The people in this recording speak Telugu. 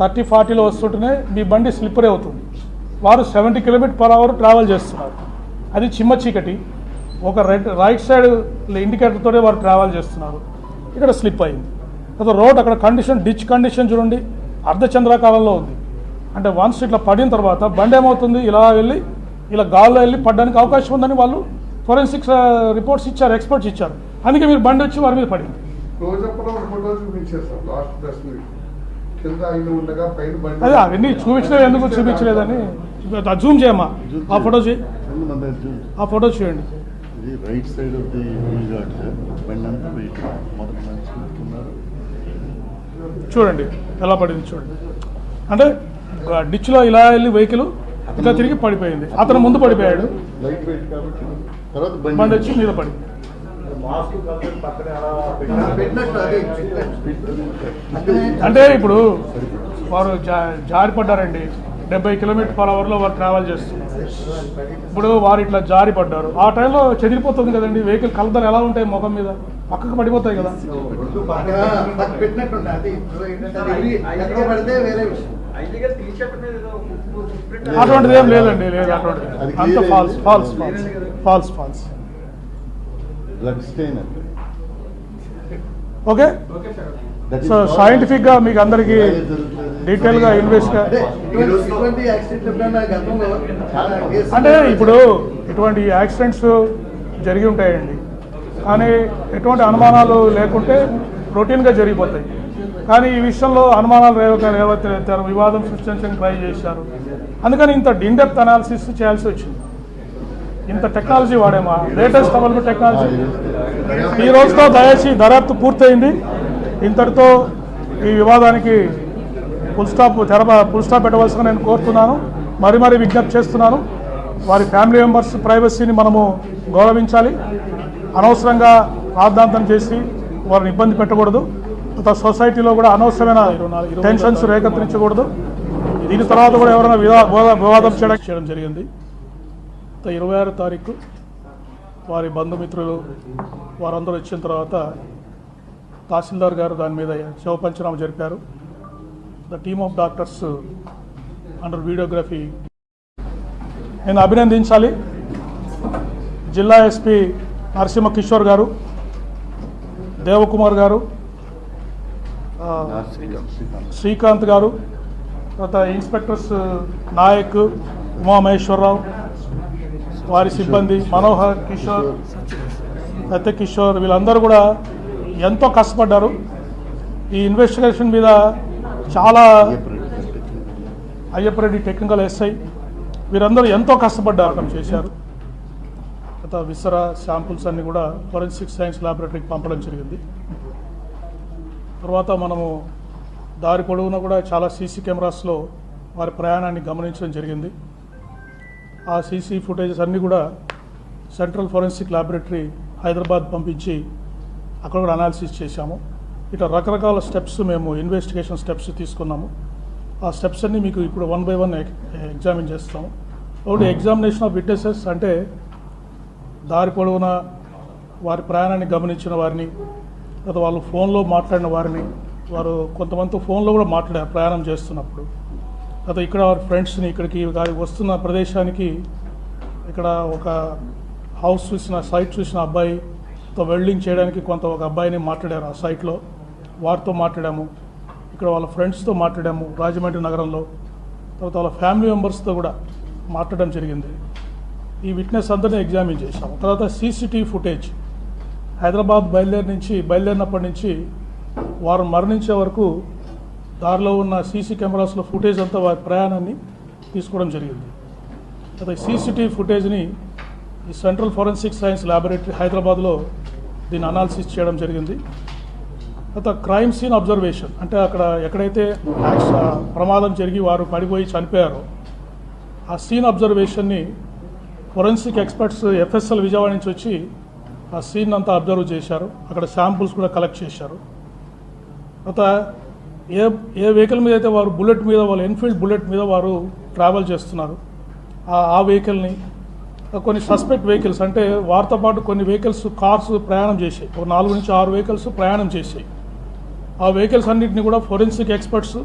30-40లో వస్తుంటేనే మీ బండి స్లిప్పరే అవుతుంది. వారు 70 km/h ట్రావెల్ చేస్తున్నారు. అది చిమ్మ చీకటి, ఒక రైట్ సైడ్ ఇండికేటర్తోనే వారు ట్రావెల్ చేస్తున్నారు. ఇక్కడ స్లిప్ అయింది. తర్వాత రోడ్ అక్కడ కండిషన్, డిచ్ కండిషన్ చూడండి, అర్ధచంద్రాకారంలో ఉంది. అంటే వన్స్ ఇట్లా పడిన తర్వాత బండి ఏమవుతుంది, ఇలా వెళ్ళి ఇలా గాల్లో వెళ్ళి పడడానికి అవకాశం ఉందని వాళ్ళు ఫోరెన్సిక్స్ రిపోర్ట్స్ ఇచ్చారు, ఎక్స్పర్ట్స్ ఇచ్చారు. అందుకే మీరు బండి వచ్చి వారి మీద పడింది. అదే అవన్నీ చూపించలేదు, ఎందుకు చూపించలేదని జూమ్ చేయమ్మా, ఆ ఫోటో చేయి, ఆ ఫోటో చేయండి. రైట్ సైడ్ ఆఫ్ ది చూడండి ఎలా పడింది చూడండి. అంటే డిచ్లో ఇలా వెళ్ళి వెహికల్ ఇట్లా తిరిగి పడిపోయింది. అతను ముందు పడిపోయాడు, బండి వచ్చి మీద పడింది. అంటే ఇప్పుడు వారు జారిపడ్డారండి. 70 km/hలో వారు ట్రావెల్ చేస్తున్నారు. ఇప్పుడు వారు ఇట్లా జారిపడ్డారు. ఆ టైంలో చెదిరిపోతుంది కదండి వెహికల్, కలదలు ఎలా ఉంటాయి ముఖం మీద, పక్కకు పడిపోతాయి కదా. అటువంటిది ఏం లేదండి, లేదు అటువంటిది, అంత false false false false false. Okay, so సైంటిఫిక్గా మీకు అందరికీ డీటెయిల్గా అంటే ఇప్పుడు ఇటువంటి యాక్సిడెంట్స్ జరిగి ఉంటాయండి, కానీ ఎటువంటి అనుమానాలు లేకుంటే రొటీన్గా జరిగిపోతాయి. కానీ ఈ విషయంలో అనుమానాలు రేవెత్తారు, వివాదం సృష్టించడానికి ట్రై చేశారు. అందుకని ఇంత ఇన్డెప్త్ అనాలిసిస్ చేయాల్సి వచ్చింది. ఇంత టెక్నాలజీ వాడేమా, లేటెస్ట్ అవైలబుల్ టెక్నాలజీ. ఈ రోజుతో దయచేసి దర్యాప్తు పూర్తయింది. ఇంతటితో ఈ వివాదానికి ఫుల్ స్టాప్ పెట్టవలసిన నేను కోరుతున్నాను, మరీ విజ్ఞప్తి చేస్తున్నాను. వారి ఫ్యామిలీ మెంబర్స్ ప్రైవసీని మనము గౌరవించాలి. అనవసరంగా రాద్ధాంతం చేసి వారిని ఇబ్బంది పెట్టకూడదు. సొసైటీలో కూడా అనవసరమైన టెన్షన్స్ రేకెత్తించకూడదు. దీని తర్వాత కూడా ఎవరైనా వివాదం చేయడం జరిగింది. 26వ తారీఖు వారి బంధుమిత్రులు వారందరూ వచ్చిన తర్వాత తహసీల్దార్ గారు దాని మీద శవ పంచనామా జరిపారు. The team of doctors under videography నేను అభినందించాలి. జిల్లా ఎస్పీ నరసింహ కిషోర్ గారు, దేవకుమార్ గారు, శ్రీకాంత్ గారు, తర్వాత ఇన్స్పెక్టర్స్ నాయక్, ఉమామహేశ్వరరావు, వారి సిబ్బంది మనోహర్, కిషోర్, సత్య కిషోర్, వీళ్ళందరూ కూడా ఎంతో కష్టపడ్డారు. ఈ ఇన్వెస్టిగేషన్ మీద చాలా అయ్యప్పరెడ్డి టెక్నికల్ ఎస్ఐ వీరందరూ ఎంతో కష్టపడ్డారు, చేశారు. తర్వాత విసరా శాంపుల్స్ అన్నీ కూడా ఫోరెన్సిక్ సైన్స్ ల్యాబొరేటరీకి పంపడం జరిగింది. తర్వాత మనము దారి పొడవునా కూడా చాలా సీసీ కెమెరాస్లో వారి ప్రయాణాన్ని గమనించడం జరిగింది. ఆ సీసీ ఫుటేజెస్ అన్నీ కూడా సెంట్రల్ ఫోరెన్సిక్ ల్యాబొరేటరీ హైదరాబాద్ పంపించి అక్కడ కూడా అనాలిసిస్ చేశాము. ఇట్లా రకరకాల స్టెప్స్ మేము ఇన్వెస్టిగేషన్ స్టెప్స్ తీసుకున్నాము. ఆ స్టెప్స్ అన్నీ మీకు ఇప్పుడు 1 by 1 ఎగ్జామిన్ చేస్తాము. ఒకటి ఎగ్జామినేషన్ ఆఫ్ విట్నెసెస్, అంటే దారి పొడవునా వారి ప్రయాణాన్ని గమనించిన వారిని, లేదా వాళ్ళు ఫోన్లో మాట్లాడిన వారిని, వారు కొంతమంది ఫోన్లో కూడా మాట్లాడారు ప్రయాణం చేస్తున్నప్పుడు. లేదా ఇక్కడ వారి ఫ్రెండ్స్ని ఇక్కడికి వస్తున్న ప్రదేశానికి ఇక్కడ ఒక హౌస్ చూసిన, సైట్ చూసిన అబ్బాయితో వెల్డింగ్ చేయడానికి ఒక అబ్బాయిని మాట్లాడారు ఆ సైట్లో, వారితో మాట్లాడాము. ఇక్కడ వాళ్ళ ఫ్రెండ్స్తో మాట్లాడాము రాజమండ్రి నగరంలో. తర్వాత వాళ్ళ ఫ్యామిలీ మెంబర్స్తో కూడా మాట్లాడడం జరిగింది. ఈ విట్నెస్ అందరినీ ఎగ్జామిన్ చేశాము. తర్వాత సీసీటీవీ ఫుటేజ్ హైదరాబాద్ బయలుదేరినప్పటి నుంచి వారు మరణించే వరకు దారిలో ఉన్న సీసీ కెమెరాస్లో ఫుటేజ్ అంతా వారి ప్రయాణాన్ని తీసుకోవడం జరిగింది. అయితే సీసీటీవీ ఫుటేజ్ని ఈ సెంట్రల్ ఫోరెన్సిక్ సైన్స్ ల్యాబొరేటరీ హైదరాబాద్లో దీన్ని అనాలిసిస్ చేయడం జరిగింది. తర్వాత క్రైమ్ సీన్ అబ్జర్వేషన్, అంటే అక్కడ ఎక్కడైతే ప్రమాదం జరిగి వారు పడిపోయి చనిపోయారో ఆ సీన్ అబ్జర్వేషన్ని ఫోరెన్సిక్ ఎక్స్పర్ట్స్ ఎఫ్ఎస్ఎల్ విజయవాడ నుంచి వచ్చి ఆ సీన్ అంతా అబ్జర్వ్ చేశారు. అక్కడ శాంపుల్స్ కూడా కలెక్ట్ చేశారు. తర్వాత ఏ వెహికల్ మీద అయితే వారు బుల్లెట్ మీద, వాళ్ళు ఎన్ఫీల్డ్ బుల్లెట్ మీద వారు ట్రావెల్ చేస్తున్నారు, ఆ వెహికల్ని, కొన్ని సస్పెక్ట్ వెహికల్స్, అంటే వారితో పాటు కొన్ని వెహికల్స్, కార్స్ ప్రయాణం చేసాయి, ఒక 4 నుంచి 6 వెహికల్స్ ప్రయాణం చేసాయి. ఆ వెహికల్స్ అన్నింటినీ కూడా ఫోరెన్సిక్ ఎక్స్పర్ట్స్